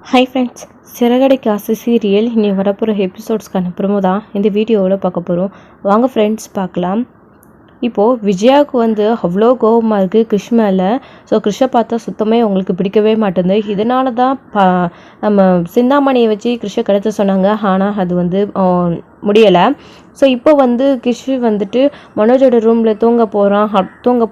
Hi friends, Siragadikka ஆசை serial இனி வரப்போகிற எபிசோட்ஸ்க்கான ப்ரோமோ தான் இந்த வீடியோவில் பார்க்க போகிறோம். வாங்க ஃப்ரெண்ட்ஸ் பார்க்கலாம். இப்போது விஜயாவுக்கு அவ்வளோ கோபமாக இருக்குது கிருஷ் மேலே. ஸோ கிருஷை பார்த்தா சுத்தமாக அவங்களுக்கு பிடிக்கவே மாட்டேங்குது. இதனால தான் நம்ம சிந்தாமணியை வச்சு கிருஷை கடத்த சொன்னாங்க. ஆனால் அது முடியலை. ஸோ இப்போ கிஷ் மனோஜோட ரூமில் தூங்க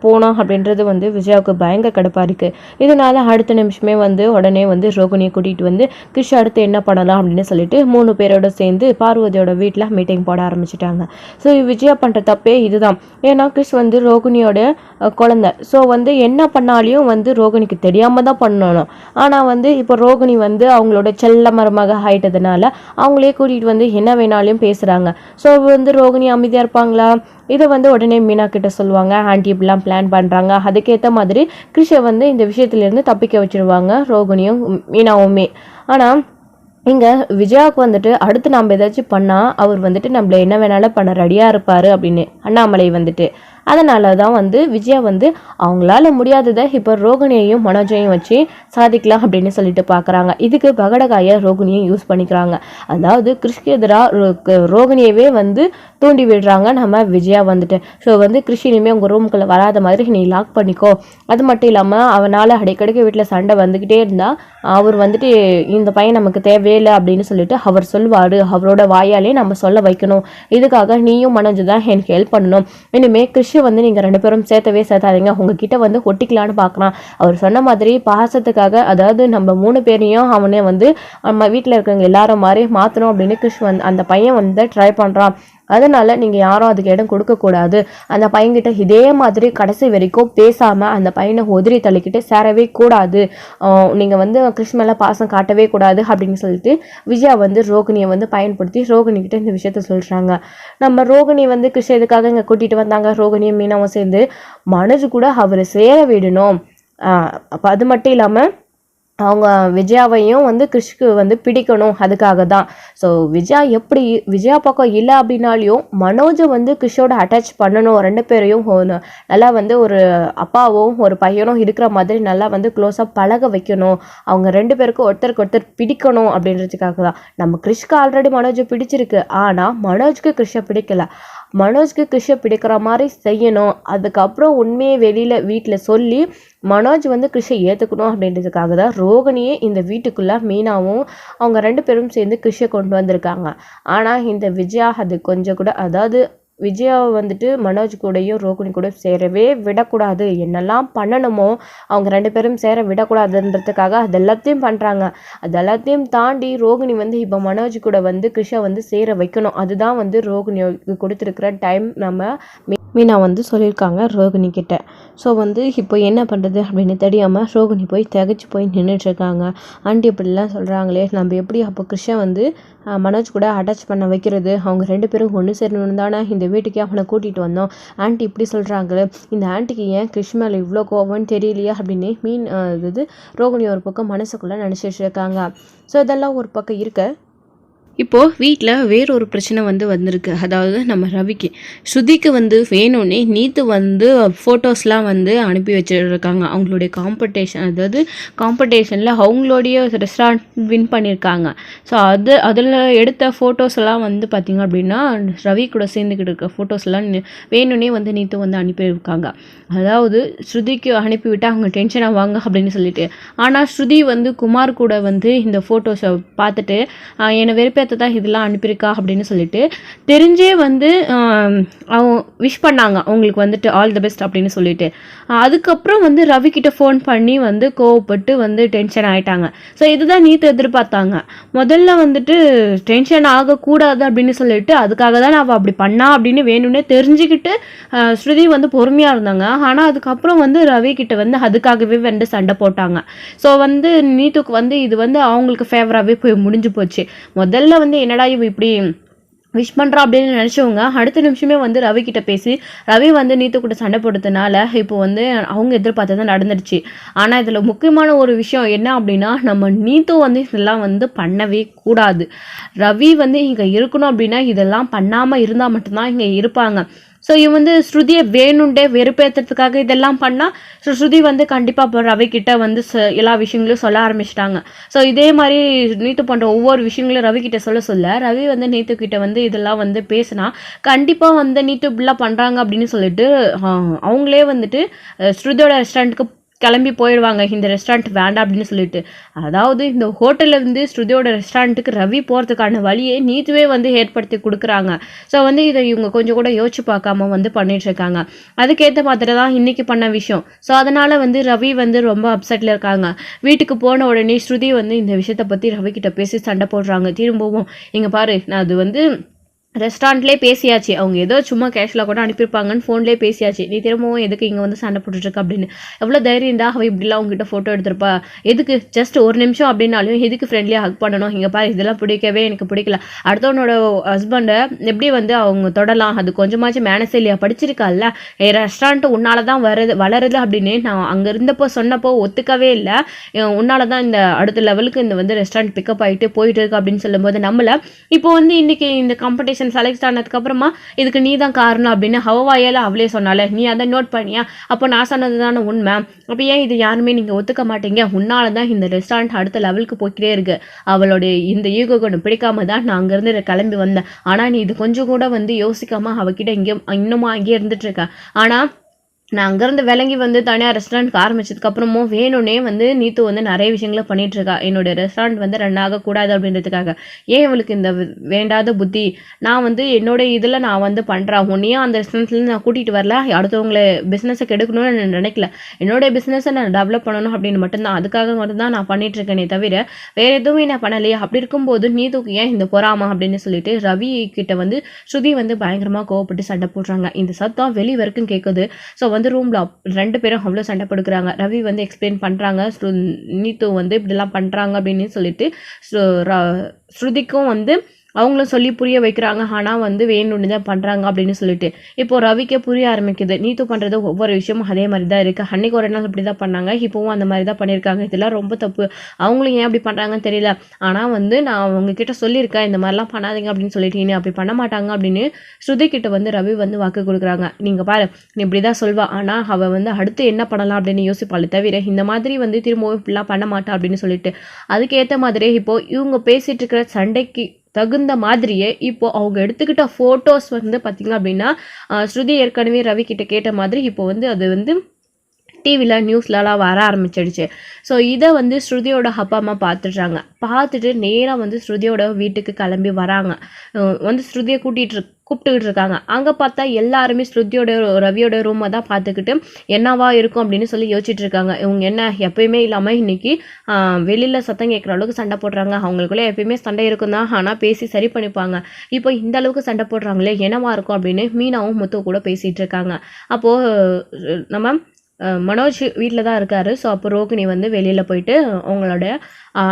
போனான் அப்படின்றது விஜயாவுக்கு பயங்கர கடுப்பாக இருக்குது. இதனால் அடுத்த நிமிஷமே உடனே ரோகிணியை கூட்டிகிட்டு கிஷ் அடுத்து என்ன பண்ணலாம் அப்படின்னு சொல்லிட்டு 3 பேரோட சேர்ந்து பார்வதியோட வீட்டில் மீட்டிங் போட ஆரம்பிச்சிட்டாங்க. ஸோ விஜயா பண்ணுற தப்பே இதுதான். ஏன்னா கிஷ் ரோகிணியோட குழந்தை. ஸோ என்ன பண்ணாலையும் ரோகிணிக்கு தெரியாமல் தான் பண்ணணும். ஆனால் இப்போ ரோகிணி அவங்களோட செல்ல மருமக ஆயிட்டதுனால அவங்களே கூட்டிகிட்டு என்ன வேணாலும் பேசுகிறாங்க. ஸோ ரோகிணி அமைதியாக இருப்பாங்களா? இதை உடனே மீனா கிட்ட சொல்லுவாங்க. ஆன்டி இப்படிலாம் பிளான் பண்ணுறாங்க. அதுக்கேற்ற மாதிரி கிருஷை இந்த விஷயத்துலேருந்து தப்பிக்க வச்சுருவாங்க ரோகிணியும் மீனாவுமே. ஆனால் இங்கே விஜயாவுக்கு அடுத்து நம்ம ஏதாச்சும் பண்ணால் அவர் நம்மளை என்ன வேணாலும் பண்ண ரெடியாக இருப்பார் அப்படின்னு அண்ணாமலை அதனால தான் விஜயா அவங்களால முடியாததை இப்போ ரோகிணியையும் மனோஜையும் வச்சு சாதிக்கலாம் அப்படின்னு சொல்லிட்டு பார்க்குறாங்க. இதுக்கு பகடகாயை ரோகிணியை யூஸ் பண்ணிக்கிறாங்க. அதாவது கிருஷ்க்கு எதிராக ரோகிணியவே தூண்டி விடுறாங்க நம்ம விஜயா ஸோ கிருஷ் இனிமேல் உங்கள் ரூமுக்குள்ளே வராத மாதிரி நீ லாக் பண்ணிக்கோ. அது மட்டும் இல்லாமல் அவனால் அடிக்கடிக்கு வீட்டில் சண்டை வந்துக்கிட்டே இருந்தால் அவர் இந்த பையன் நமக்கு தேவையில்லை அப்படின்னு சொல்லிட்டு அவர் சொல்வார். அவரோட வாயாலே நம்ம சொல்ல வைக்கணும். இதுக்காக நீயும் மனோஜ் தான் எனக்கு ஹெல்ப் பண்ணணும். இனிமேல் கிருஷ் நீங்கள் 2 பேரும் சேர்த்தாதீங்க. உங்ககிட்ட ஒட்டிக்கலான்னு பார்க்குறான். அவர் சொன்ன மாதிரி பாசத்துக்காக, அதாவது நம்ம 3 பேரையும் அவனை நம்ம வீட்டில் இருக்கிறவங்க எல்லாரும் மாதிரி மாற்றணும் அப்படின்னு கிருஷ் அந்த பையன் ட்ரை பண்ணுறான். அதனால நீங்கள் யாரும் அதுக்கு இடம் கொடுக்கக்கூடாது. அந்த பையன்கிட்ட இதே மாதிரி கடைசி வரைக்கும் பேசாமல் அந்த பையனை உதிரி தள்ளிக்கிட்டு சேரவே கூடாது. நீங்கள் கிருஷ் மேலே பாசம் காட்டவே கூடாது அப்படின்னு சொல்லிட்டு விஜயா ரோகிணியை பயன்படுத்தி ரோகிணிக்கிட்ட இந்த விஷயத்த சொல்கிறாங்க. நம்ம ரோகிணி கிருஷ் எதுக்காக இங்கே கூட்டிகிட்டு வந்தாங்க? ரோகிணியும் மீனாவும் சேர்ந்து மனோஜ் கூட அவரை சேர விடணும். அப்போ அது மட்டும் இல்லாமல் அவங்க விஜயாவையும் கிருஷ்க்கு பிடிக்கணும். அதுக்காக தான். ஸோ விஜயா பக்கம் இல்லை அப்படின்னாலையும் மனோஜை கிருஷோட அட்டாச் பண்ணணும். 2 பேரையும் நல்லா ஒரு அப்பாவும் ஒரு பையனும் இருக்கிற மாதிரி நல்லா க்ளோஸாக பழக வைக்கணும். அவங்க 2 பேருக்கும் ஒருத்தருக்கு ஒருத்தர் பிடிக்கணும் அப்படின்றதுக்காக தான். நம்ம கிருஷ்க்கு ஆல்ரெடி மனோஜை பிடிச்சிருக்கு. ஆனால் மனோஜ்க்கு கிருஷை பிடிக்கல. மனோஜ்க்கு கிருஷை பிடிக்கிற மாதிரி செய்யணும். அதுக்கப்புறம் உண்மையை வெளியில் வீட்டில் சொல்லி மனோஜ் கிருஷை ஏற்றுக்கணும் அப்படின்றதுக்காக தான் ரோகிணியே இந்த வீட்டுக்குள்ளே மீனாவும் அவங்க 2 பேரும் சேர்ந்து கிருஷை கொண்டு வந்திருக்காங்க. ஆனால் இந்த விஜயா அது கொஞ்சம் கூட, அதாவது விஜயாவை மனோஜ் கூடயும் ரோகிணி கூட சேரவே விடக்கூடாது. என்னெல்லாம் பண்ணணுமோ அவங்க 2 பேரும் சேர விடக்கூடாதுன்றதுக்காக அது எல்லாத்தையும் பண்ணுறாங்க. அது எல்லாத்தையும் தாண்டி ரோகிணி இப்போ மனோஜ் கூட கிருஷை சேர வைக்கணும். அதுதான் ரோகிணிக்கு கொடுத்துருக்கிற டைம் நம்ம மீனா சொல்லியிருக்காங்க ரோகிணி கிட்ட. ஸோ இப்போ என்ன பண்ணுறது அப்படின்னு தெரியாமல் ரோகிணி போய் திகச்சு போய் நின்றுட்டுருக்காங்க. ஆண்டி இப்படிலாம் சொல்கிறாங்களே, நம்ம எப்படி அப்போ கிருஷை மனோஜ் கூட அட்டாச் பண்ண வைக்கிறது? அவங்க 2 பேரும் ஒன்று சேரணும்னு தானே இந்த வீட்டுக்கே அவனை கூட்டிகிட்டு வந்தோம். ஆண்டி இப்படி சொல்கிறாங்களே, இந்த ஆண்டிக்கு ஏன் கிருஷ் மேலே இவ்வளோ கோவம்னு தெரியலையா அப்படின்னு ரோகிணி ஒரு பக்கம் மனசுக்குள்ளே நினச்சிட்டு இருக்காங்க. ஸோ இதெல்லாம் ஒரு பக்கம் இருக்க, இப்போது வீட்டில் வேறொரு பிரச்சனை வந்திருக்கு. அதாவது நம்ம ரவிக்கு ஸ்ருதிக்கு வேணும்னே நீத்து ஃபோட்டோஸ்லாம் அனுப்பி வச்சுருக்காங்க. அவங்களுடைய அதாவது காம்படிஷனில் அவங்களுடைய ரெஸ்டாரண்ட் வின் பண்ணியிருக்காங்க. ஸோ அதில் எடுத்த ஃபோட்டோஸ் எல்லாம் பார்த்திங்க அப்படின்னா ரவி கூட சேர்ந்துக்கிட்டு இருக்க ஃபோட்டோஸ்லாம் வேணும்னே நீத்து அனுப்பியிருக்காங்க. அதாவது ஸ்ருதிக்கு அனுப்பிவிட்டு அவங்க டென்ஷன் ஆவாங்க அப்படின்னு சொல்லிட்டு. ஆனால் ஸ்ருதி குமார் கூட இந்த ஃபோட்டோஸை பார்த்துட்டு என்னை வெறுப்பே தான் இதெல்லாம் அனுப்பியிருக்கா அப்படின்னு சொல்லிட்டு தெரிஞ்சே அவங்க விஷ் பண்ணாங்க. அவங்களுக்கு ஆல் தி பெஸ்ட் அப்படின்னு சொல்லிட்டு. அதுக்கப்புறம் ரவி கிட்ட ஃபோன் பண்ணி கோவப்பட்டு டென்ஷன் ஆகிட்டாங்க. ஸோ இதுதான் நீத்து எதிர்பார்த்தாங்க. முதல்ல டென்ஷன் ஆகக்கூடாது அப்படின்னு சொல்லிட்டு அதுக்காக தான் அவள் அப்படி பண்ணா அப்படின்னு வேணும்னே தெரிஞ்சுக்கிட்டு ஸ்ருதி பொறுமையாக இருந்தாங்க. ஆனால் அதுக்கப்புறம் ரவி கிட்ட அதுக்காகவே சண்டை போட்டாங்க. ஸோ நீத்துக்கு இது அவங்களுக்கு ஃபேவராகவே போய் முடிஞ்சு போச்சு. முதல்ல என்னடா இவ இப்படி விஷ் பண்ணுறா அப்படின்னு நினச்சவங்க அடுத்த நிமிஷமே ரவி கிட்ட பேசி ரவி நீத்து கூட சண்டை போட்டதுனால இப்போ அவங்க எதிர்பார்த்தது நடந்துடுச்சு. ஆனால் இதில் முக்கியமான ஒரு விஷயம் என்ன அப்படின்னா, நம்ம நீத்து இதெல்லாம் பண்ணவே கூடாது. ரவி இங்கே இருக்கணும் அப்படின்னா இதெல்லாம் பண்ணாமல் இருந்தால் மட்டும்தான் இங்கே இருப்பாங்க. ஸோ இவன் வந்து ஸ்ருதியை வேணுண்டே வெறுப்பேற்றுறதுக்காக இதெல்லாம் பண்ணால் ஸோ ஸ்ருதி வந்து கண்டிப்பாக இப்போ ரவி கிட்ட வந்து எல்லா விஷயங்களையும் சொல்ல ஆரம்பிச்சிட்டாங்க. ஸோ இதே மாதிரி நீத்து பண்ணுற ஒவ்வொரு விஷயங்களும் ரவி கிட்ட சொல்ல ரவி வந்து நீத்து கிட்ட வந்து இதெல்லாம் வந்து பேசினா கண்டிப்பாக வந்து நீத்து இப்படிலாம் பண்ணுறாங்க அப்படின்னு சொல்லிட்டு அவங்களே வந்துட்டு ஸ்ருதியோட ரெஸ்டாரண்ட்டுக்கு கிளம்பி போயிடுவாங்க, இந்த ரெஸ்டாரண்ட் வேண்டாம் அப்படின்னு சொல்லிட்டு. அதாவது இந்த ஹோட்டல்லேருந்து ஸ்ருதியோட ரெஸ்டாரண்ட்டுக்கு ரவி போகிறதுக்கான வழியே நீத்துவே வந்து ஏற்படுத்தி கொடுக்குறாங்க. ஸோ வந்து இதை இவங்க கொஞ்சம் கூட யோசிச்சு பார்க்காம வந்து பண்ணிகிட்ருக்காங்க. அதுக்கேற்ற மாதிரி தான் இன்றைக்கி பண்ண விஷயம். ஸோ அதனால் வந்து ரவி வந்து ரொம்ப அப்செட்டில் இருக்காங்க. வீட்டுக்கு போன உடனே ஸ்ருதி வந்து இந்த விஷயத்தை பற்றி ரவி கிட்ட பேசி சண்டை போடுறாங்க. திரும்பவும் இங்கே பாரு, நான் அது வந்து ரெஸ்டாரண்ட்லேயே பேசியாச்சு, அவங்க ஏதோ சும்மா கேஷுவலாக கூட அனுப்பியிருப்பாங்கன்னு ஃபோன்லேயே பேசியாச்சு, நீ திரும்பவும் எதுக்கு இங்கே வந்து சண்டை போட்டுட்ருக்க அப்படின்னு. எவ்வளோ தைரியம் இருந்தால் அவள் இப்படிலாம் அவங்ககிட்ட ஃபோட்டோ எடுத்திருப்பா, எதுக்கு ஜஸ்ட் ஒரு நிமிஷம் அப்படின்னாலும் எதுக்கு ஃப்ரெண்ட்லியாக ஹக் பண்ணணும். இங்கே பாரு, இதெல்லாம் பிடிக்கவே எனக்கு பிடிக்கல. அடுத்தவனோட ஹஸ்பண்டை எப்படி வந்து அவங்க தொடலாம், அது கொஞ்சமாச்சும் மேனஸ் இல்லையா, படிச்சிருக்கால, ரெஸ்டாரண்ட்டு உன்னால தான் வளருது அப்படின்னு நான் அங்கே இருந்தப்போ சொன்னப்போ ஒத்துக்கவே இல்லை. உன்னால தான் இந்த அடுத்த லெவலுக்கு இந்த வந்து ரெஸ்டாரண்ட் பிக்கப் ஆகிட்டு போயிட்டு இருக்கு அப்படின்னு சொல்லும்போது நம்மளை இப்போ வந்து இன்றைக்கி இந்த காம்படிஷன் செலக்ட் ஆனதுக்கப்புறமா இதுக்கு நீ தான் காரணம் அப்படின்னு ஹவாயால் அவளே சொன்னால, நீ அதை நோட் பண்ணியா, அப்போ நான் சொன்னது தானே உண்மை, அப்போ ஏன் இது யாருமே நீங்கள் ஒத்துக்க மாட்டீங்க, உன்னால தான் இந்த ரெஸ்டாரண்ட் அடுத்த லெவலுக்கு போய்கிட்டே இருக்கு, அவளுடைய இந்த ஈகோ கொண்டு பிடிக்காம தான் நான் அங்கேருந்து கிளம்பி வந்தேன், ஆனால் நீ இது கொஞ்சம் கூட வந்து யோசிக்காம அவகிட்ட இன்னுமா அங்கேயே இருந்துட்டு இருக்க. ஆனால் நான் அங்கேருந்து விளங்கி வந்து தனியாக ரெஸ்டாரண்ட்க்கு ஆரம்பிச்சதுக்கப்புறமும் வேணும்னே வந்து நீத்து வந்து நிறைய விஷயங்களை பண்ணிகிட்ருக்கா. என்னுடைய ரெஸ்டாரண்ட் வந்து ரன் ஆகக்கூடாது அப்படின்றதுக்காக. ஏன் இவளுக்கு இந்த வேண்டாத புத்தி, நான் வந்து என்னோடய இதில் நான் வந்து பண்ணுறேன், உன்னையும் அந்த ரெஸ்டாரண்ட்லேருந்து நான் கூட்டிகிட்டு வரல, அடுத்தவங்களை பிஸ்னஸை கெடுக்கணும்னு நான் நினைக்கல, என்னோடய பிஸ்னஸை நான் டெவலப் பண்ணணும் அப்படின்னு மட்டும்தான், அதுக்காக மட்டும்தான் நான் பண்ணிகிட்ருக்கேனே தவிர வேறு எதுவுமே நான் பண்ணலையே. அப்படி இருக்கும்போது நீத்துக்கு ஏன் இந்த பொறாமா அப்படின்னு சொல்லிட்டு ரவி கிட்ட வந்து ஸ்ருதி வந்து பயங்கரமாக கோவப்பட்டு சண்டை போடுறாங்க. இந்த சத்தம் வெளி வரைக்கும் கேட்குது. ஸோ வந்து ரூமில் 2 பேரும் அவ்வளோ சண்டை போடுக்கிறாங்க. ரவி வந்து எக்ஸ்பிளைன் பண்ணுறாங்க, நீத்து வந்து இப்படிலாம் பண்ணுறாங்க அப்படின்னு சொல்லிட்டு ஸ்ருதிக்கும் வந்து அவங்களும் சொல்லி புரிய வைக்கிறாங்க. ஆனால் வந்து வேணும்னு தான் பண்ணுறாங்க அப்படின்னு சொல்லிட்டு இப்போது ரவிக்கே புரிய ஆரம்பிக்குது, நீத்து பண்ணுறது ஒவ்வொரு விஷயமும் அதே மாதிரி தான் இருக்குது, அன்னைக்கு ஒரு நாள் இப்படி தான் பண்ணாங்க, இப்போவும் அந்த மாதிரி தான் பண்ணியிருக்காங்க, இதெல்லாம் ரொம்ப தப்பு, அவங்களும் ஏன் அப்படி பண்ணுறாங்கன்னு தெரியல, ஆனால் வந்து நான் அவங்கக்கிட்ட சொல்லியிருக்கேன் இந்த மாதிரிலாம் பண்ணாதீங்க அப்படின்னு சொல்லிட்டு இனி அப்படி பண்ண மாட்டாங்க அப்படின்னு ஸ்ருதிக்கிட்ட வந்து ரவி வந்து வாக்கு கொடுக்குறாங்க. நீங்கள் பாரு, நீ இப்படி தான் சொல்வா, ஆனால் அவள் வந்து அடுத்து என்ன பண்ணலாம் அப்படின்னு யோசிப்பாள் தவிர இந்த மாதிரி வந்து திரும்பவும் இப்படிலாம் பண்ண மாட்டா அப்படின்னு சொல்லிட்டு அதுக்கேற்ற மாதிரியே இப்போது இவங்க பேசிகிட்டு இருக்கிற சண்டைக்கு தகுந்த மாதிரியே இப்போ அவங்க எடுத்துக்கிட்ட ஃபோட்டோஸ் வந்து பார்த்திங்க அப்படின்னா ஸ்ருதி ஏற்கனவே ரவி கிட்ட கேட்ட மாதிரி இப்போ வந்து அது வந்து டிவியில் நியூஸ்லலாம் வர ஆரம்பிச்சிடுச்சு. ஸோ இதை வந்து ஸ்ருதியோட அப்பா அம்மா பார்த்துட்டு நேராக வந்து ஸ்ருதியோட வீட்டுக்கு கிளம்பி வராங்க. வந்து ஸ்ருதியை கூப்பிட்டுக்கிட்டு இருக்காங்க. அங்கே பார்த்தா எல்லாருமே ஸ்ருதியோட ரவியோட ரூமை தான் பார்த்துக்கிட்டு என்னவா இருக்கும் அப்படின்னு சொல்லி யோசிச்சுட்டு இருக்காங்க. இவங்க என்ன எப்பயுமே இல்லாமல் இன்னைக்கு வெளியில் சத்தம் கேட்குற அளவுக்கு சண்டை போடுறாங்க, அவங்களுக்குள்ளே எப்பயுமே சண்டை இருக்கும் தான், ஆனால் பேசி சரி பண்ணிப்பாங்க, இப்போ இந்த அளவுக்கு சண்டை போடுறாங்களே என்னவா இருக்கும் அப்படின்னு மீனாவும் முத்து கூட பேசிகிட்டு இருக்காங்க. அப்போது நம்ம மனோஜ் வீட்டில் தான் இருக்கார். ஸோ அப்போ ரோகிணி வந்து வெளியில் போயிட்டு அவங்களோட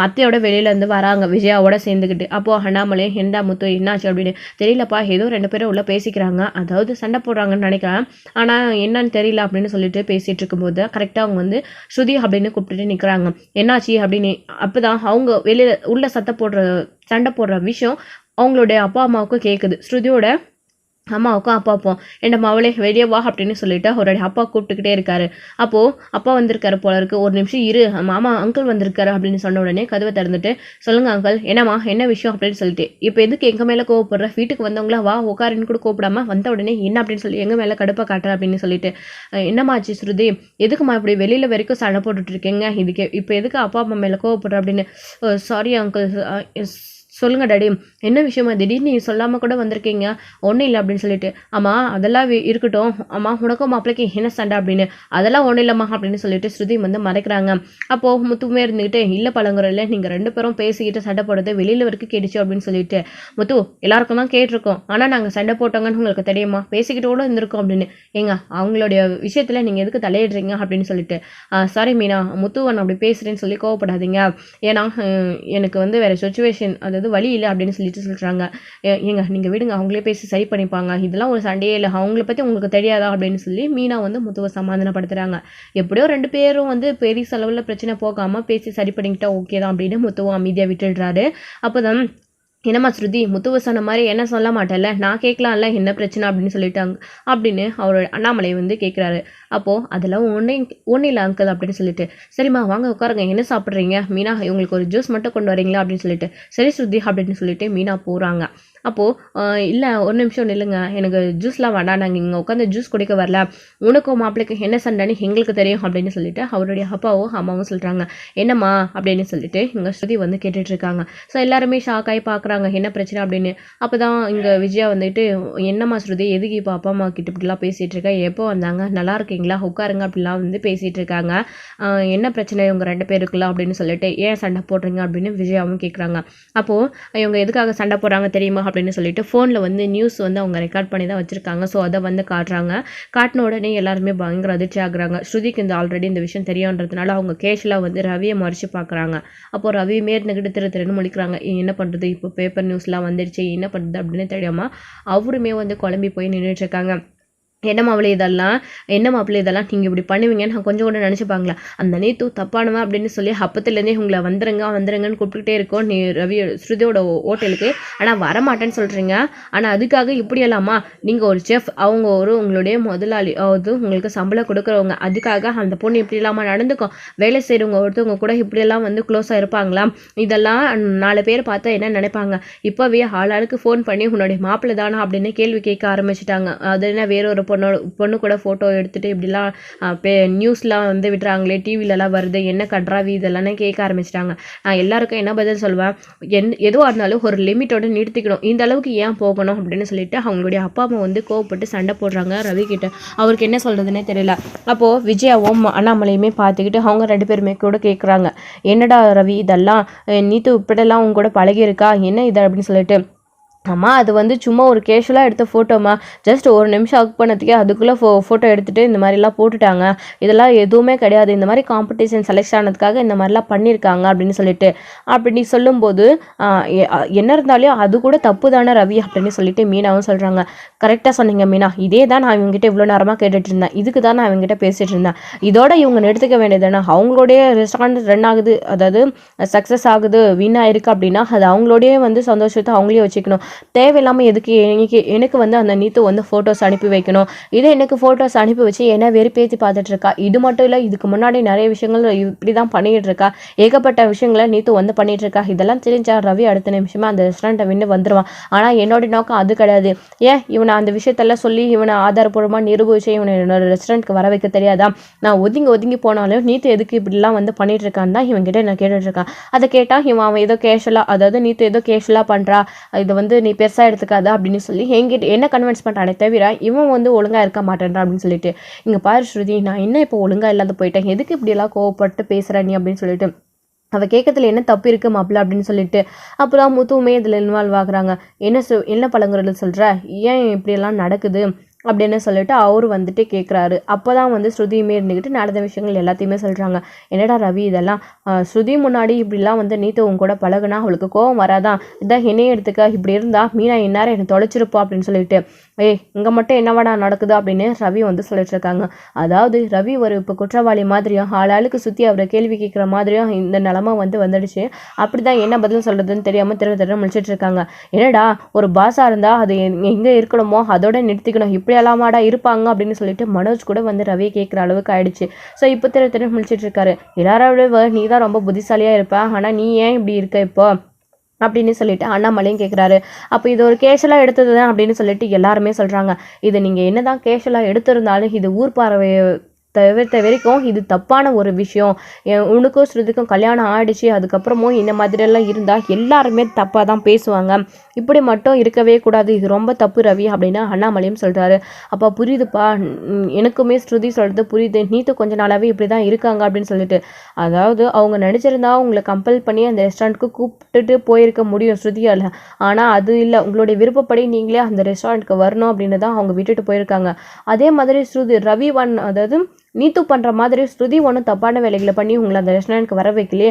அத்தையோட வெளியிலேருந்து வராங்க விஜயாவோட சேர்ந்துக்கிட்டு. அப்போது அண்ணாமலை என்னடா முத்து என்னாச்சு அப்படின்னு தெரியலப்பா, ஏதோ 2 பேரும் உள்ளே பேசிக்கிறாங்க, அதாவது சண்டை போடுறாங்கன்னு நினைக்கிறேன், ஆனால் என்னன்னு தெரியல அப்படின்னு சொல்லிட்டு பேசிகிட்டு இருக்கும்போது கரெக்டாக அவங்க வந்து ஸ்ருதி அப்படின்னு கூப்பிட்டுட்டு நிற்கிறாங்க. என்னாச்சு அப்படின்னு. அப்போ தான் அவங்க வெளியில் உள்ள சண்டை போடுற விஷயம் அவங்களுடைய அப்பா அம்மாவுக்கும் கேட்குது. ஸ்ருதியோட அம்மாவுக்கும் அப்பாவுக்கும் என்ன மவளே வெளியே வா அப்படின்னு சொல்லிட்டு அவருடைய அப்பா கூப்பிட்டுக்கிட்டே இருக்காரு. அப்போது அப்பா வந்திருக்காரு போல இருக்கு, ஒரு நிமிஷம் இரு, மாமா அங்கிள் வந்திருக்காரு அப்படின்னு சொன்ன உடனே கதவை திறந்துட்டு சொல்லுங்க அங்கிள், என்னம்மா என்ன விஷயம் அப்படின்னு சொல்லிட்டு, இப்போ எதுக்கு எங்கள் மேலே கோவப்படுற, வீட்டுக்கு வந்தவங்களா வா உட்காருன்னு கூட கூப்பிடாம வந்த உடனே என்ன அப்படின்னு சொல்லி எங்கள் மேலே கடுப்பை காட்டுற அப்படின்னு சொல்லிட்டு, என்னம்மாச்சு ஸ்ருதி, எதுக்குமா இப்படி வெளியில் வரைக்கும் சண்டை போட்டுட்ருக்கீங்க, இதுக்கு இப்போ எதுக்கு அப்பா அம்மா மேலே கோவப்படுற அப்படின்னு. சாரி அங்கிள், சொல்லுங்கள் டாடி, என்ன விஷயமா திடீர்னு நீங்கள் சொல்லாமல் கூட வந்திருக்கீங்க, ஒன்றும் இல்லை அப்படின்னு சொல்லிட்டு. ஆமாம் அதெல்லாம் இருக்கட்டும், ஆமாம் உனக்கும் மாப்பிளைக்கு என்ன சண்டை அப்படின்னு. அதெல்லாம் ஒன்றும் இல்லைம்மா அப்படின்னு சொல்லிட்டு ஸ்ருதி வந்து மறைக்கிறாங்க. அப்போது முத்துமே இருந்துக்கிட்டு இல்லை பழங்குறல, நீங்கள் 2 பேரும் பேசிக்கிட்டு சண்டை போடுறது வெளியில் வரைக்கும் கேட்டுச்சு அப்படின்னு சொல்லிட்டு, முத்து எல்லாருக்கும் தான் கேட்டிருக்கோம், ஆனால் நாங்கள் சண்டை போட்டோங்கன்னு உங்களுக்கு தெரியுமா, பேசிக்கிட்டு கூட இருந்திருக்கோம் அப்படின்னு. ஏங்க அவங்களுடைய விஷயத்தில் நீங்கள் எதுக்கு தலையிடுறீங்க அப்படின்னு சொல்லிட்டு, சாரி மீனா, முத்துவன் அப்படி பேசுகிறேன்னு சொல்லி கோவப்படாதீங்க, ஏன்னா எனக்கு வந்து வேறு சுச்சுவேஷன், அதாவது வழி இல்லை அப்படின்னு சொல்லிட்டு சொல்கிறாங்க. ஏங்க நீங்கள் விடுங்க, அவங்களே பேசி சரி பண்ணிப்பாங்க, இதெல்லாம் ஒரு சண்டையே இல்லை, அவங்கள பற்றி உங்களுக்கு தெரியாதா அப்படின்னு சொல்லி மீனா வந்து முத்துவை சமாதானப்படுத்துகிறாங்க. எப்படியோ 2 பேரும் வந்து பெரிய செலவில் பிரச்சனை போகாமல் பேசி சரி பண்ணிக்கிட்டா ஓகே தான் அப்படின்னு முத்துவும் அமைதியாக விட்டுடுறாரு. அப்போ தான் என்னம்மா ஸ்ருதி முத்துவ சொன்ன மாதிரி என்ன சொல்ல மாட்டேன்ல, நான் கேட்கலாம்ல என்ன பிரச்சனை அப்படின்னு சொல்லிட்டாங்க அப்படின்னு அவர் அண்ணாமலை வந்து கேட்குறாரு. அப்போது அதெல்லாம் ஒன்றும் இல்லை அங்கிள் அப்படின்னு சொல்லிட்டு, சரிம்மா வாங்க உட்காருங்க, என்ன சாப்பிட்றீங்க மீனா, இவங்களுக்கு ஒரு ஜூஸ் மட்டும் கொண்டு வரீங்களா அப்படின்னு சொல்லிட்டு, சரி ஸ்ருதி அப்படின்னு சொல்லிட்டு மீனா போகிறாங்க. அப்போது இல்லை ஒரு நிமிஷம் நில்லுங்க, எனக்கு ஜூஸ்லாம் வேண்டாம், நாங்கள் இங்கே உட்காந்து ஜூஸ் குடிக்க வரல, உனக்கும் மாப்பிள்ளைக்கு என்ன சண்டைன்னு எங்களுக்கு தெரியும் அப்படின்னு சொல்லிட்டு அவருடைய அப்பாவும் அம்மாவும் சொல்கிறாங்க. என்னம்மா அப்படின்னு சொல்லிட்டு இங்கே ஸ்ருதி வந்து கேட்டுட்ருக்காங்க. ஸோ எல்லாருமே ஷாக் ஆகி பார்க்குறாங்க என்ன பிரச்சனை அப்படின்னு. அப்போ தான் இங்கே விஜயா வந்துட்டு, என்னம்மா ஸ்ருதி எதுக்கு இப்போ அப்பா அம்மா கிட்ட இப்படிலாம் பேசிகிட்டு இருக்கா, எப்போ வந்தாங்க, நல்லா இருக்கீங்களா, உட்காருங்க அப்படிலாம் வந்து பேசிகிட்டு இருக்காங்க, என்ன பிரச்சனை இவங்க 2 பேருக்குலாம் அப்படின்னு சொல்லிட்டு, ஏன் சண்டை போடுறீங்க அப்படின்னு விஜயாவும் கேட்குறாங்க. அப்போது இவங்க எதுக்காக சண்டை போடுறாங்க தெரியுமா அப்படின்னு சொல்லிட்டு ஃபோனில் வந்து நியூஸ் வந்து அவங்க ரெக்கார்ட் பண்ணி தான் வச்சுருக்காங்க. ஸோ அதை வந்து காட்டுறாங்க. காட்டின உடனே எல்லாருமே பயங்கர அதிர்ச்சி ஆகுறாங்க. ஸ்ருதிக்கு ஆல்ரெடி இந்த விஷயம் தெரியுன்றதுனால அவங்க கேஷில் வந்து ரவியை மறைச்சு பார்க்குறாங்க. அப்போது ரவியுமே இருந்துக்கிட்டு திருன்னு முழிக்கிறாங்க. என்ன பண்ணுறது, இப்போ பேப்பர் நியூஸ்லாம் வந்துடுச்சு, என்ன பண்ணுறது அப்படின்னு தெரியாமல் அவருமே வந்து குழம்பி போய் நின்றுட்டுருக்காங்க. என்ன மாப்பிள்ளை இதெல்லாம் நீங்கள் இப்படி பண்ணுவீங்கன்னு நான் கொஞ்சம் கூட நினச்சிப்பாங்களா, அந்த நீத்து தப்பானவன் அப்படின்னு சொல்லி அப்பத்துலேருந்தே உங்களை வந்துருங்கன்னு கூப்பிட்டுக்கிட்டே இருக்கோம் நீ ரவி ஸ்ருதியோட ஹோட்டலுக்கு, ஆனால் வரமாட்டேன்னு சொல்கிறீங்க, ஆனால் அதுக்காக இப்படியெல்லாமா, நீங்கள் ஒரு செஃப், அவங்க உங்களுடைய முதலாளி, அது உங்களுக்கு சம்பளம் கொடுக்குறவங்க, அதுக்காக அந்த பொண்ணு இப்படி இல்லாமல் நடந்துக்கும், வேலை செய்கிறவங்க ஒருத்தவங்க கூட இப்படியெல்லாம் வந்து க்ளோஸாக இருப்பாங்களா, இதெல்லாம் 4 பேர் பார்த்தா என்ன நினைப்பாங்க, இப்போவே ஆளாளுக்கு ஃபோன் பண்ணி உன்னுடைய மாப்பிள்ளை தானா அப்படின்னு கேள்வி கேட்க ஆரம்பிச்சிட்டாங்க. அது என்ன வேறொரு பொண்ணு கூட ஃபோட்டோ எடுத்துகிட்டு இப்படிலாம் நியூஸ்லாம் வந்து விட்டுறாங்களே, டிவிலலாம் வருது, என்ன கன்றாவி இதெல்லாம் கேட்க ஆரம்பிச்சிட்டாங்க. நான் எல்லாருக்கும் என்ன பதில் சொல்வேன், எதுவாக இருந்தாலும் ஒரு லிமிட்டோட நிறுத்திக்கணும், இந்த அளவுக்கு ஏன் போகணும் அப்படின்னு சொல்லிட்டு அவங்களுடைய அப்பா அம்மா வந்து கோவப்பட்டு சண்டை போடுறாங்க ரவி கிட்ட. அவருக்கு என்ன சொல்கிறதுனே தெரியல. அப்போது விஜயாவும் அண்ணாமலையுமே பார்த்துக்கிட்டு அவங்க 2 பேருமே கூட கேட்குறாங்க, என்னடா ரவி இதெல்லாம், நீத்து இப்படிலாம் உங்க கூட பழகியிருக்கா என்ன இது அப்படின்னு சொல்லிட்டு. அம்மா அது வந்து சும்மா ஒரு கேஷுவலாக எடுத்த ஃபோட்டோம்மா, ஜஸ்ட் ஒரு நிமிஷம் ஒர்க் பண்ணதுக்கே அதுக்குள்ளே ஃபோட்டோ எடுத்துகிட்டு இந்த மாதிரிலாம் போட்டுட்டாங்க, இதெல்லாம் எதுவுமே கிடையாது, இந்த மாதிரி காம்படிஷன் செலக்ட் ஆனதுக்காக இந்த மாதிரிலாம் பண்ணியிருக்காங்க அப்படின்னு சொல்லிட்டு. அப்படி சொல்லும்போது என்ன இருந்தாலும் அது கூட தப்பு தானே ரவி அப்படின்னு சொல்லிட்டு மீனாவும் சொல்கிறாங்க. கரெக்டாக சொன்னீங்க மீனா, இதே தான் நான் இவங்ககிட்ட இவ்வளோ நேரமாக கேட்டுட்டு இருந்தேன், இதுக்கு தான் நான் இவங்ககிட்ட பேசிகிட்டு இருந்தேன், இதோட இவங்க நிறுத்திக்க வேண்டியதுதானே, அவங்களுடைய ரெஸ்டாரண்ட் ரன் ஆகுது, அதாவது சக்ஸஸ் ஆகுது, வின் ஆயிருக்கு அப்படின்னா அது அவங்களோடைய வந்து சந்தோஷத்தை அவங்களே வச்சுக்கணும், தேவையில்லாமல் எதுக்கு எனக்கு வந்து அந்த நீத்து வந்து ஃபோட்டோஸ் அனுப்பி வைக்கணும், இதே எனக்கு ஃபோட்டோஸ் அனுப்பி வச்சு என்ன வெறுப்பேற்றி பார்த்துட்ருக்கா, இது மட்டும் இல்லை இதுக்கு முன்னாடி நிறைய விஷயங்கள் இப்படி தான் பண்ணிகிட்டு இருக்கா, ஏகப்பட்ட விஷயங்களை நீத்து வந்து பண்ணிகிட்ருக்கா, இதெல்லாம் தெரிஞ்சா ரவி அடுத்த நிமிஷமாக அந்த ரெஸ்டாரண்ட்டை வின்னு வந்துடுவான். ஆனால் என்னோட நோக்கம் அது கிடையாது, ஏன் இவனை அந்த விஷயத்தெல்லாம் சொல்லி இவனை ஆதாரப்பூர்வமாக நிரூபிச்சு இவனை என்னோட ரெஸ்டாரண்ட்டுக்கு வர வைக்க தெரியாதா, நான் ஒதுங்கி போனாலும் நீத்து எதுக்கு இப்படிலாம் வந்து பண்ணிகிட்டு இருக்கான்னு தான் இவன்கிட்ட நான் கேட்டுட்ருக்கான். அதை கேட்டால் அவன் ஏதோ கேஷுவலாக, அதாவது நீத்து ஏதோ கேஷுவலாக பண்ணுறா, இதை வந்து நீ பெருசாக எடுத்துக்காத அப்படின்னு சொல்லி என்கிட்ட என்ன கன்வின்ஸ் பண்ணுறானே தவிர இவன் வந்து ஒழுங்காக இருக்க மாட்டேன்றான் அப்படின்னு சொல்லிட்டு. இங்கே பாரு ஸ்ருதி, நான் என்ன இப்போ ஒழுங்காக இல்லாத போயிட்டேன், எதுக்கு இப்படியெல்லாம் கோவப்பட்டு பேசுகிற நீ அப்படின்னு சொல்லிட்டு. அவள் கேட்கறதுல என்ன தப்பு இருக்குது மாப்பிள்ள அப்படின்னு சொல்லிட்டு. அப்புறம் முத்துவுமே இதில் இன்வால்வ் ஆகுறாங்க. என்ன பழங்குறது சொல்கிற, ஏன் இப்படியெல்லாம் நடக்குது அப்படின்னு சொல்லிட்டு அவரு வந்துட்டு கேட்குறாரு. அப்போ தான் வந்து ஸ்ருதியுமே இருந்துக்கிட்டு நடந்த விஷயங்கள் எல்லாத்தையுமே சொல்கிறாங்க. என்னடா ரவி இதெல்லாம், ஸ்ருதி முன்னாடி இப்படிலாம் வந்து நீத்து உங்க கூட பழகுனா அவளுக்கு கோவம் வராதான், இதான் என்னையே எடுத்துக்க, இப்படி இருந்தால் மீனா இந்நேரம் என்னை தொலைச்சிருப்பா அப்படின்னு சொல்லிட்டு, இங்கே மட்டும் என்னவாடா நடக்குது அப்படின்னு ரவி வந்து சொல்லிட்டு இருக்காங்க. அதாவது ரவி ஒரு இப்போ குற்றவாளி மாதிரியும் ஆளாளுக்கு சுற்றி அவரை கேள்வி கேட்குற மாதிரியும் இந்த நிலமை வந்து வந்துடுச்சு. அப்படி தான் என்ன பதில் சொல்கிறதுன்னு தெரியாமல் திரு முடிச்சிட்டு இருக்காங்க. என்னடா ஒரு பாஸாக இருந்தால் அது எங்கே இருக்கணுமோ அதோட நிறுத்திக்கணும், இப்படி எல்லாமாடா இருப்பாங்க அப்படின்னு சொல்லிட்டு மனோஜ் கூட வந்து ரவி கேட்குற அளவுக்கு ஆயிடுச்சு. ஸோ இப்போ திரு முடிச்சிட்டு இருக்காரு. எல்லாரோட நீ தான் ரொம்ப புத்திசாலியாக இருப்ப, ஆனால் நீ ஏன் இப்படி இருக்க இப்போ அப்படின்னு சொல்லிட்டு அண்ணாமலையும் கேட்குறாரு. அப்போ இது ஒரு கேஷுவலாக எடுத்தது தான் அப்படின்னு சொல்லிட்டு எல்லாருமே சொல்கிறாங்க. இது நீங்கள் என்ன தான் கேஷுவலாக எடுத்திருந்தாலும் இது ஊர் பார்வை தவிர்த்த வரைக்கும் இது தப்பான ஒரு விஷயம். உனக்கும் ஸ்ருதிக்கும் கல்யாணம் ஆகிடுச்சு, அதுக்கப்புறமும் இந்த மாதிரியெல்லாம் இருந்தால் எல்லாருமே தப்பாக தான் பேசுவாங்க, இப்படி மட்டும் இருக்கவே கூடாது, இது ரொம்ப தப்பு ரவி அப்படின்னு அண்ணாமலையும் சொல்கிறாரு. அப்போ புரியுதுப்பா, எனக்குமே ஸ்ருதி சொல்கிறது புரியுது, நீத்து கொஞ்ச நாளாகவே இப்படி தான் இருக்காங்க அப்படின்னு சொல்லிட்டு. அதாவது அவங்க நினச்சிருந்தா உங்களை கம்பல் பண்ணி அந்த ரெஸ்டாரண்ட்டுக்கு கூப்பிட்டுட்டு போயிருக்க முடியும் ஸ்ருதியால், ஆனால் அது இல்லை, உங்களுடைய விருப்பப்படி நீங்களே அந்த ரெஸ்டாரண்ட்டுக்கு வரணும் அப்படின்னு தான் அவங்க விட்டுட்டு போயிருக்காங்க. அதே மாதிரி ரவி அதாவது நீத்து பண்ணுற மாதிரி ஸ்ருதி ஒன்றும் தப்பான வேலைகளை பண்ணி உங்களை அந்த ரெஸ்டாரண்ட்க்கு வர வைக்கலையே,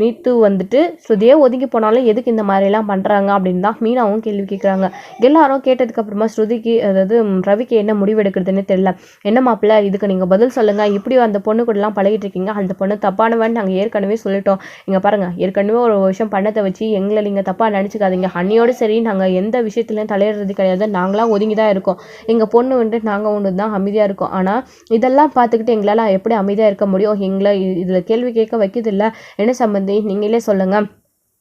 நீத்து வந்துட்டு ஸ்ருதியே ஒதுங்கி போனாலும் எதுக்கு இந்த மாதிரிலாம் பண்ணுறாங்க அப்படின்னு தான் மீனாவும் கேள்வி கேட்குறாங்க. எல்லாரும் கேட்டதுக்கப்புறமா ஸ்ருதிக்கு அதாவது ரவிக்கு என்ன முடிவு எடுக்கிறதுன்னு தெரியல. என்ன மாப்பிள்ள இதுக்கு நீங்கள் பதில் சொல்லுங்கள், இப்படி அந்த பொண்ணு கூடலாம் பழகிட்டு இருக்கீங்க, அந்த பொண்ணு தப்பானவன் நாங்கள் ஏற்கனவே சொல்லிட்டோம். இங்கே பாருங்கள், ஏற்கனவே ஒரு விஷயம் பண்ணதை வச்சு எங்களை நீங்கள் தப்பாக நினச்சிக்காதீங்க. அன்னியோடு சரி நாங்கள் எந்த விஷயத்துலையும் தலையிடுறது கிடையாது, நாங்களாம் ஒதுங்கி தான் இருக்கோம். எங்கள் பொண்ணு வந்துட்டு நாங்கள் ஒன்று தான் அமைதியாக இருக்கோம். ஆனால் இதெல்லாம் பார்த்துக்கிட்டு எங்களால் எப்படி அமைதியாக இருக்க முடியும்? எங்களை இதில் கேள்வி கேட்க வைக்கிறது இல்லை. என்ன சம்பந்தி நீங்களே சொல்லுங்கள்,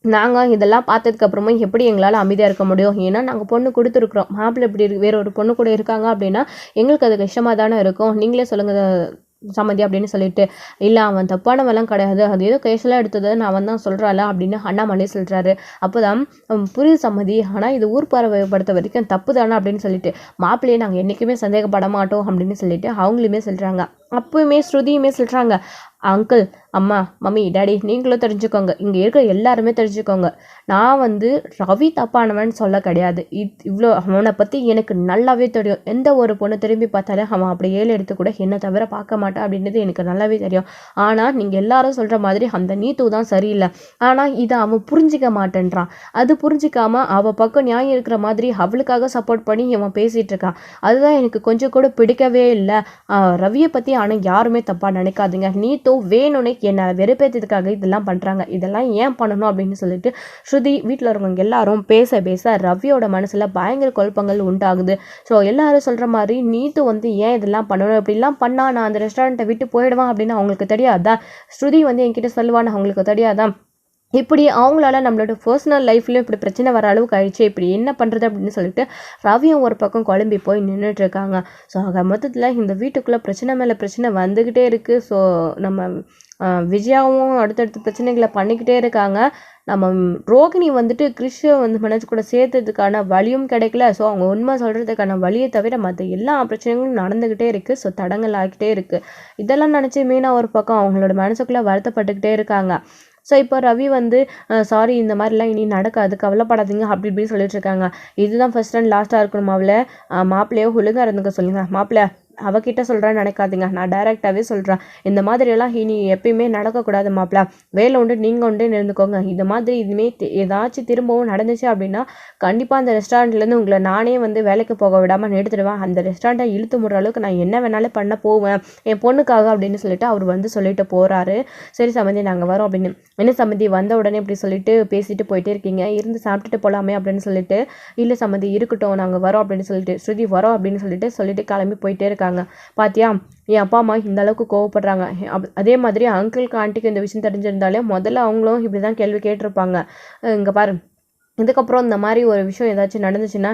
நாங்கள் இதெல்லாம் பார்த்ததுக்கப்புறமா எப்படி எங்களால் அமைதியாக இருக்க முடியும்? ஏன்னா நாங்கள் பொண்ணு கொடுத்துருக்குறோம், மாப்பிள்ளை இப்படி வேற ஒரு பொண்ணு கூட இருக்காங்க அப்படின்னா எங்களுக்கு அது கஷ்டமாக தானே இருக்கும். நீங்களே சொல்லுங்கள் சம்மந்தி அப்படின்னு சொல்லிட்டு, இல்லை அவன் தப்பானவெல்லாம் கிடையாது, அது ஏதோ கேஷலாக எடுத்தது நான் அவன் தான் சொல்கிறாள் அப்படின்னு அண்ணாமலை சொல்கிறாரு. அப்போ தான் புரியுது சம்மதி, ஆனால் இது ஊர் பறவைப்படுத்த வரைக்கும் தப்பு தானே அப்படின்னு சொல்லிட்டு, மாப்பிள்ளையே நாங்கள் என்றைக்குமே சந்தேகப்பட மாட்டோம் அப்படின்னு சொல்லிட்டு அவங்களுமே சொல்கிறாங்க. அப்போயுமே ஸ்ருதியுமே சொல்கிறாங்க, அங்கிள் அம்மா மம்மி டேடி நீங்களும் தெரிஞ்சுக்கோங்க, இங்கே இருக்கிற எல்லாருமே தெரிஞ்சுக்கோங்க, நான் வந்து ரவி தப்பானவன் சொல்ல கிடையாது. இவ்வளோ அவனை பற்றி எனக்கு நல்லாவே தெரியும். எந்த ஒரு பொண்ணு திரும்பி பார்த்தாலும் அவன் அப்படி ஏழு எடுத்து கூட என்னை தவிர பார்க்க மாட்டான் அப்படின்றது எனக்கு நல்லாவே தெரியும். ஆனால் நீங்கள் எல்லாரும் சொல்கிற மாதிரி அந்த நீத்து தான் சரியில்லை. ஆனால் இதை அவன் புரிஞ்சிக்க மாட்டேன்றான். அது புரிஞ்சிக்காம அவள் பக்கம் நியாயம் இருக்கிற மாதிரி அவளுக்காக சப்போர்ட் பண்ணி இவன் பேசிகிட்டு இருக்கான். அதுதான் எனக்கு கொஞ்சம் கூட பிடிக்கவே இல்லை. ரவியை பற்றி ஆனால் யாருமே தப்பாக நினைக்காதீங்க, நீத்தோ வேணும்னே என்னை வெறுப்பேற்றதுக்காக இதெல்லாம் பண்ணுறாங்க, இதெல்லாம் ஏன் பண்ணணும் அப்படின்னு சொல்லிட்டு ஸ்ருதி வீட்டில் இருக்கவங்க எல்லாரும் பேச பேச ரவியோட மனசில் பயங்கர குழப்பங்கள் உண்டாகுது. ஸோ எல்லாரும் சொல்கிற மாதிரி நீத்து வந்து ஏன் இதெல்லாம் பண்ணணும், இப்படிலாம் பண்ணால் நான் அந்த ரெஸ்டாரண்ட்டை விட்டு போயிடுவேன் அப்படின்னு அவங்களுக்கு தெரியாதான்? ஸ்ருதி வந்து என்கிட்ட சொல்லுவான்னு அவங்களுக்கு தெரியாதான்? இப்படி அவங்களால நம்மளோட பர்சனல் லைஃப்லையும் இப்படி பிரச்சனை வர அளவுக்கு ஆயிடுச்சு, இப்படி என்ன பண்ணுறது அப்படின்னு சொல்லிட்டு ரவியும் ஒரு பக்கம் குழம்பி போய் நின்றுட்டுருக்காங்க. ஸோ ஆக மொத்தத்தில் இந்த வீட்டுக்குள்ளே பிரச்சனை மேலே பிரச்சனை வந்துக்கிட்டே இருக்குது. ஸோ நம்ம விஜயாவும் அடுத்தடுத்த பிரச்சனைகளை பண்ணிக்கிட்டே இருக்காங்க. நம்ம ரோகிணி வந்துட்டு கிறிஷை வந்து மனசு கூட சேர்த்ததுக்கான வழியும் கிடைக்கல. ஸோ அவங்க உண்மை சொல்கிறதுக்கான வழியை தவிர மற்ற எல்லா பிரச்சனைகளும் நடந்துக்கிட்டே இருக்குது. ஸோ தடங்கள் ஆகிக்கிட்டே இருக்குது. இதெல்லாம் நினச்சி மீனா ஒரு பக்கம் அவங்களோட மனசுக்குள்ளே வருத்தப்பட்டுக்கிட்டே இருக்காங்க. ஸோ இப்போ ரவி வந்து சாரி இந்த மாதிரிலாம் இனி நடக்காது, கவலைப்படாதீங்க அப்படி இப்படின்னு சொல்லிட்டு இருக்காங்க. இதுதான் ஃபர்ஸ்ட் அண்ட் லாஸ்ட்டாக இருக்கணும் அவளை, மாப்பிள்ளையோ ஒழுங்காக இருந்துக்க சொல்லுங்கள். மாப்பிள்ளை அவகிட்ட சொல்கிறேன்னு நினைக்காதீங்க, நான் டைரெக்டாகவே சொல்கிறேன், இந்த மாதிரியெல்லாம் இனி எப்பயுமே நடக்கக்கூடாது மாப்பிள்ள, வேலை உண்டு நீங்கள் உண்டு இருந்துக்கோங்க. இந்த மாதிரி இதுமே ஏதாச்சும் திரும்பவும் நடந்துச்சு அப்படின்னா கண்டிப்பாக அந்த ரெஸ்டாரண்ட்லேருந்து உங்களை நானே வந்து வேலைக்கு போக விடாமல் நிறுத்திடுவேன். அந்த ரெஸ்டாரண்ட்டை இழுத்து முடுற அளவுக்கு நான் என்ன வேணாலும் பண்ண போவேன் என் பொண்ணுக்காக அப்படின்னு சொல்லிட்டு அவர் வந்து சொல்லிட்டு போகிறாரு. சரி சம்மந்தி நாங்கள் வரோம் அப்படின்னு. என்ன சம்மந்தி வந்த உடனே இப்படி சொல்லிட்டு பேசிட்டு போயிட்டே இருக்கீங்க, இருந்து சாப்பிட்டுட்டு போகலாமே அப்படின்னு சொல்லிட்டு, இல்லை சம்மந்தி இருக்கட்டும் நாங்கள் வரோம் அப்படின்னு சொல்லிட்டு ஸ்ருதி வரோம் அப்படின்னு சொல்லிட்டு கிளம்பி போயிட்டே இருக்காங்க. பாத்தியா என் அப்பா அம்மா இந்த அளவுக்கு கோவப்படுறாங்க. அதே மாதிரி அங்கிளுக்கு ஆண்டிக்கு இந்த விஷயம் தெரிஞ்சிருந்தாலே முதல்ல அவங்களும் இப்படிதான் கேள்வி கேட்டிருப்பாங்க. இங்கே பாரு, இதுக்கப்புறம் இந்த மாதிரி ஒரு விஷயம் ஏதாச்சும் நடந்துச்சுன்னா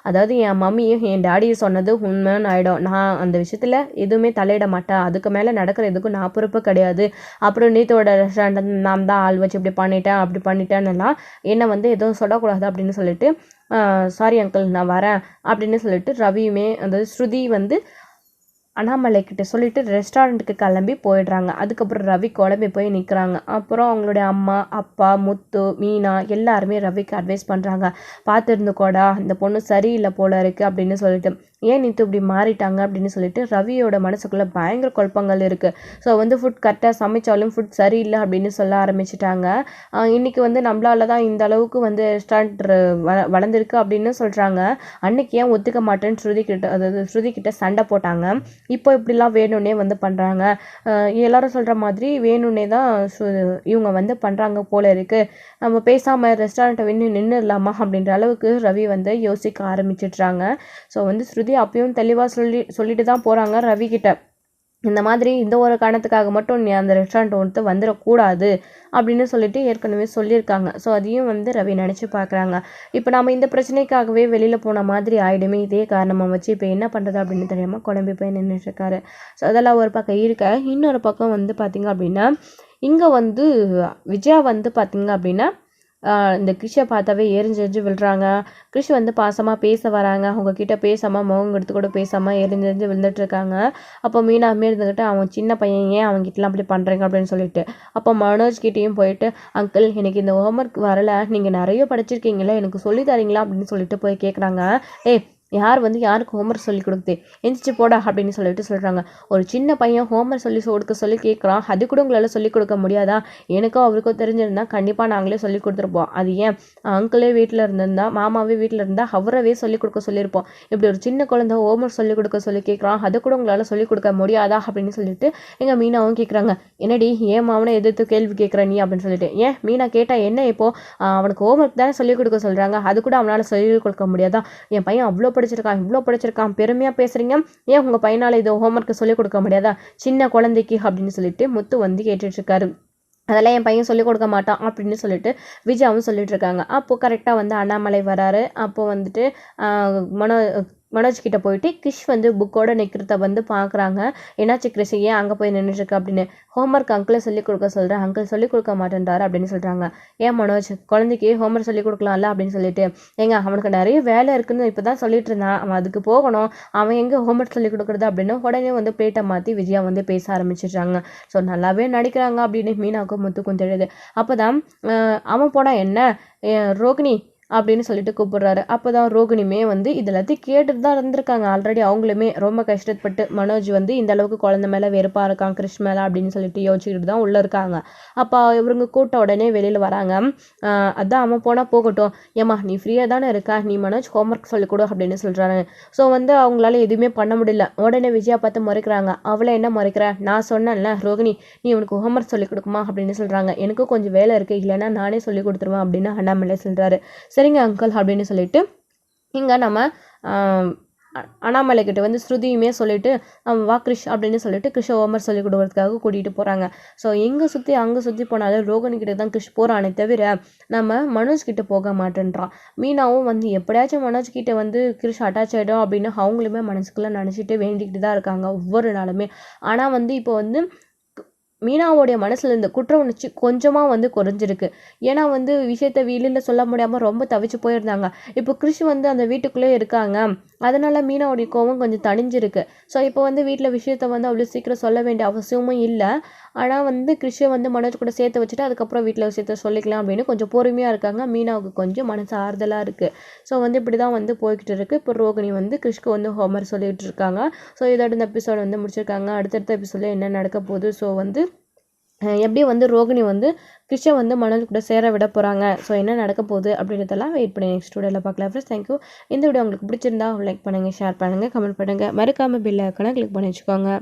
அதாவது என் மம்மியும் என் டேடியும் சொன்னது உண்மைன்னு ஆகிடும். நான் அந்த விஷயத்தில் எதுவுமே தலையிட மாட்டேன், அதுக்கு மேலே நடக்கிற எதுக்கும் நான் பொறுப்பு கிடையாது. அப்புறம் நீத்தோட ரெஸ்டாரண்ட் நான் தான் ஆள் வச்சு இப்படி பண்ணிட்டேன் அப்படி பண்ணிட்டேன்னெல்லாம் என்னை வந்து எதுவும் சொல்லக்கூடாது அப்படின்னு சொல்லிட்டு சாரி அங்கிள் நான் வரேன் அப்படின்னு சொல்லிட்டு ரவியுமே அதாவது ஸ்ருதி வந்து அண்ணாமலை கிட்ட சொல்லிட்டு ரெஸ்டாரண்ட்டுக்கு கிளம்பி போயிடுறாங்க. அதுக்கப்புறம் ரவி குழம்பி போய் நிற்கிறாங்க. அப்புறம் அவங்களுடைய அம்மா அப்பா முத்து மீனா எல்லாருமே ரவிக்கு அட்வைஸ் பண்ணுறாங்க, பார்த்துருந்துக்கோடா இந்த பொண்ணு சரியில்லை போல இருக்குது அப்படின்னு சொல்லிட்டு, ஏன் நீத்து இப்படி மாறிட்டாங்க அப்படின்னு சொல்லிட்டு ரவியோட மனசுக்குள்ளே பயங்கர குழப்பங்கள் இருக்குது. ஸோ வந்து ஃபுட் கரெக்டாக சமைச்சாலும் ஃபுட் சரியில்லை அப்படின்னு சொல்ல ஆரம்பிச்சிட்டாங்க. இன்றைக்கி வந்து நம்மளால தான் இந்த அளவுக்கு வந்து ரெஸ்டாரண்ட் வளர்ந்துருக்கு அப்படின்னு சொல்கிறாங்க. அன்னைக்கு ஏன் ஒத்துக்க மாட்டேன்னு ஸ்ருதி கிட்ட சண்டை போட்டாங்க. இப்போ இப்படிலாம் வேணும்னே வந்து பண்ணுறாங்க. எல்லாரும் சொல்கிற மாதிரி வேணும்னே தான் இவங்க வந்து பண்ணுறாங்க போல இருக்குது. நம்ம பேசாமல் ரெஸ்டாரண்ட்டை நின்றுடலாமா அப்படின்ற அளவுக்கு ரவி வந்து யோசிக்க ஆரம்பிச்சிட்றாங்க. ஸோ வந்து ஸ்ருதி அப்பயும் தெளிவாக சொல்லிட்டு தான் போகிறாங்க ரவி கிட்ட, இந்த மாதிரி இந்த ஒரு காரணத்துக்காக மட்டும் நீ அந்த ரெஸ்டாரண்ட் ஒன்று வந்துடக்கூடாது அப்படின்னு சொல்லிட்டு ஏற்கனவே சொல்லியிருக்காங்க. ஸோ அதையும் வந்து ரவி நினச்சி பார்க்குறாங்க. இப்போ நம்ம இந்த பிரச்சனைக்காகவே வெளியில் போன மாதிரி ஆகிடுமே, இதே காரணமாக வச்சு இப்போ என்ன பண்ணுறது அப்படின்னு தெரியாமல் குழம்பி போய் நின்றுட்டுருக்காரு. ஸோ அதெல்லாம் ஒரு பக்கம் இருக்க, இன்னொரு பக்கம் வந்து பார்த்திங்க அப்படின்னா இங்கே வந்து விஜயா வந்து பார்த்திங்க அப்படின்னா இந்த கிறிஷை பார்த்தாவே எரிஞ்செறிஞ்சு விழுறாங்க. கிறிஷ் வந்து பாசமாக பேச வராங்க, அவங்கக்கிட்ட பேசாமல் முகம் எடுத்து கூட பேசாமல் எரிஞ்செறிஞ்சு விழுந்துட்டுருக்காங்க. அப்போ மீனாமே இருந்துக்கிட்டு அவன் சின்ன பையன் ஏன் அவங்ககிட்டலாம் அப்படி பண்ணுறீங்க அப்படின்னு சொல்லிட்டு, அப்போ மனோஜ்கிட்டையும் போயிட்டு அங்கிள் எனக்கு இந்த ஹோம்ஒர்க் வரலை, நீங்கள் நிறைய படிச்சிருக்கீங்களே எனக்கு சொல்லி தரீங்களா அப்படின்னு சொல்லிட்டு போய் கேட்குறாங்க. யார் வந்து யாருக்கு ஹோம்ஒர்க் சொல்லி கொடுக்குது, எந்திரிச்சு போடா அப்படின்னு சொல்லிட்டு சொல்கிறாங்க. ஒரு சின்ன பையன் ஹோம்ஒர்க் சொல்லி கேட்குறான், அது கூட உங்களால் சொல்லிக் கொடுக்க முடியாதா? எனக்கோ அவருக்கோ தெரிஞ்சிருந்தா கண்டிப்பாக நாங்களே சொல்லி கொடுத்துருப்போம். அது ஏன் அங்கிளே வீட்டில் இருந்திருந்தா, மாமாவே வீட்டில் இருந்தால் அவரவே சொல்லிக் கொடுக்க சொல்லியிருப்போம். இப்படி ஒரு சின்ன குழந்தை ஹோம்ஒர்க் சொல்லிக் கொடுக்க சொல்லி கேட்குறான், அது கூட உங்களால் சொல்லிக் கொடுக்க முடியாதா அப்படின்னு சொல்லிட்டு எங்கள் மீனாவும் கேட்குறாங்க. என்னடி ஏன் மாமனை எதிர்த்து கேள்வி கேட்குற நீ அப்படின்னு சொல்லிட்டு. ஏன் மீனா கேட்டால் என்ன இப்போ? அவனுக்கு ஹோம்ஒர்க் தானே சொல்லிக் கொடுக்க சொல்கிறாங்க, அது கூட அவனால் சொல்லிக் கொடுக்க முடியாதா? என் பையன் அவ்வளோ படிச்சிருக்கான், இவ்வளோ படிச்சிருக்கான், பெருமையாக பேசுகிறீங்க, ஏன் உங்கள் பையனால் இது ஹோம்ஒர்க்கு சொல்லிக் கொடுக்க முடியாதா சின்ன குழந்தைக்கு அப்படின்னு சொல்லிட்டு முத்து வந்து கேட்டுட்ருக்காரு. அதெல்லாம் என் பையன் சொல்லிக் கொடுக்க மாட்டான் அப்படின்னு சொல்லிட்டு விஜயாவும் சொல்லிட்டு இருக்காங்க. அப்போது கரெக்டாக வந்து அண்ணாமலை வராரு. அப்போது வந்துட்டு மனோஜ் கிட்ட போயிட்டு கிஷ் வந்து புக்கோட நிற்கிறத வந்து பார்க்குறாங்க. என்னாச்சு கிறிஷ், ஏன் அங்கே போய் நின்றுட்டுருக்கு அப்படின்னு. ஹோம்ஒர்க் அங்கிளை சொல்லிக் கொடுக்க சொல்கிறேன், அங்கிள் சொல்லிக் கொடுக்க மாட்டேன்றாரு அப்படின்னு சொல்கிறாங்க. ஏன் மனோஜ், குழந்தைக்கு ஹோம்ஒர்க் சொல்லிக் கொடுக்கலாம்ல அப்படின்னு சொல்லிட்டு. ஏங்க அவனுக்கு நிறைய வேலை இருக்குன்னு இப்போ தான் சொல்லிட்டு இருந்தான், அவன் அதுக்கு போகணும், அவன் எங்கே ஹோம்ஒர்க் சொல்லிக் கொடுக்குறது அப்படின்னு உடனே வந்து பிளேட்டை மாற்றி விஜயா வந்து பேச ஆரம்பிச்சிடுறாங்க. ஸோ நல்லாவே நடிக்கிறாங்க அப்படின்னு மீனாவுக்கு முத்துக்கும் தெரியுது. அப்போ தான் அவன் போனால் என்ன, ரோகிணி அப்படின்னு சொல்லிட்டு கூப்பிடுறாரு. அப்போ தான் ரோகிணியுமே வந்து இது எல்லாத்தையும் கேட்டுட்டு தான் இருந்திருக்காங்க. ஆல்ரெடி அவங்களுமே ரொம்ப கஷ்டப்பட்டு மனோஜ் வந்து இந்த அளவுக்கு குழந்தை மேலே வெறுப்பாக இருக்கான், கிருஷ் மேலே அப்படின்னு சொல்லிட்டு யோசிச்சுக்கிட்டு தான் உள்ளே இருக்காங்க. அப்போ இவங்க கூட்ட உடனே வெளியில் வராங்க. அதான் அவன் போனால் போகட்டும், ஏம்மா நீ ஃப்ரீயாக தானே இருக்கா, நீ மனோஜ் ஹோம்ஒர்க் சொல்லிக் கொடு அப்படின்னு சொல்கிறாங்க. ஸோ வந்து அவங்களால எதுவுமே பண்ண முடியல. உடனே விஜயா பார்த்து முறைக்கிறாங்க. அவளை என்ன முறைக்கிற, நான் சொன்னேன்ல ரோகிணி நீ உனக்கு ஹோம்ஒர்க் சொல்லிக் கொடுக்குமா அப்படின்னு சொல்கிறாங்க. எனக்கும் கொஞ்சம் வேலை இருக்குது, இல்லைன்னா நானே சொல்லிக் கொடுத்துருவேன் அப்படின்னு அண்ணாமலை சொல்கிறாரு. சரிங்க அங்கிள் அப்படின்னு சொல்லிட்டு இங்கே நம்ம அண்ணாமலை கிட்ட வந்து ஸ்ருதியுமே சொல்லிட்டு வா கிருஷ் அப்படின்னு சொல்லிட்டு கிருஷ் ஹோம்ஒர்க் சொல்லிக் கொடுக்கறதுக்காக கூட்டிகிட்டு போகிறாங்க. ஸோ எங்கே சுற்றி அங்கே சுற்றி போனாலும் ரோகிணி கிட்ட தான் கிருஷ் போகிறானே தவிர நம்ம மனோஜ் கிட்ட போக மாட்டேன்றான். மீனாவும் வந்து எப்படியாச்சும் மனோஜ் கிட்ட வந்து கிருஷ் அட்டாச் ஆகிடும் அப்படின்னு அவங்களுமே மனசுக்குள்ளே நினச்சிட்டு வேண்டிக்கிட்டு தான் இருக்காங்க ஒவ்வொரு நாளுமே. ஆனால் வந்து இப்போ வந்து மீனாவோடைய மனசில் இந்த குற்ற உணர்ச்சி கொஞ்சமாக வந்து குறைஞ்சிருக்கு. ஏன்னா வந்து விஷயத்த வெளியில் சொல்ல முடியாமல் ரொம்ப தவிச்சு போயிருந்தாங்க. இப்போ கிருஷ் வந்து அந்த வீட்டுக்குள்ளே இருக்காங்க, அதனால் மீனாவோடைய கோவம் கொஞ்சம் தணிஞ்சிருக்கு. ஸோ இப்போ வந்து வீட்டில் விஷயத்த வந்து அவ்வளோ சீக்கிரம் சொல்ல வேண்டிய அவசியமும் இல்லை. ஆனால் வந்து கிருஷை வந்து மனோஜ் கூட சேர்த்து வச்சுட்டு அதுக்கப்புறம் வீட்டில் விஷயத்த சொல்லிக்கலாம் அப்படின்னு கொஞ்சம் பொறுமையாக இருக்காங்க. மீனாவுக்கு கொஞ்சம் மனசு ஆறுதலாக இருக்குது. ஸோ வந்து இப்படி தான் வந்து போய்கிட்டு இருக்குது. இப்போ ரோகிணி வந்து கிருஷ்க்கு வந்து ஹோம்ஒர்க் சொல்லிகிட்டு இருக்காங்க. ஸோ இதோட இந்த எபிசோட் வந்து முடிச்சிருக்காங்க. அடுத்தடுத்த எபிசோடில் என்ன நடக்க போகுது, ஸோ வந்து எப்படி வந்து ரோகிணி வந்து கிருஷ்ணை வந்து மனோஜ் கூட சேர விட போகிறாங்க, ஸோ என்ன நடக்க போகுது அப்படின்றதெல்லாம் வெயிட் பண்ணி நெக்ஸ்ட் வீடியோவில் பார்க்கலாம். Friends thank you. இந்த வீடியோ உங்களுக்கு பிடிச்சிருந்தா லைக் பண்ணுங்கள், ஷேர் பண்ணுங்கள், கமெண்ட் பண்ணுங்கள், மறக்காமல் பெல் ஐக்கானை கிளிக் பண்ணி வச்சுக்கோங்க.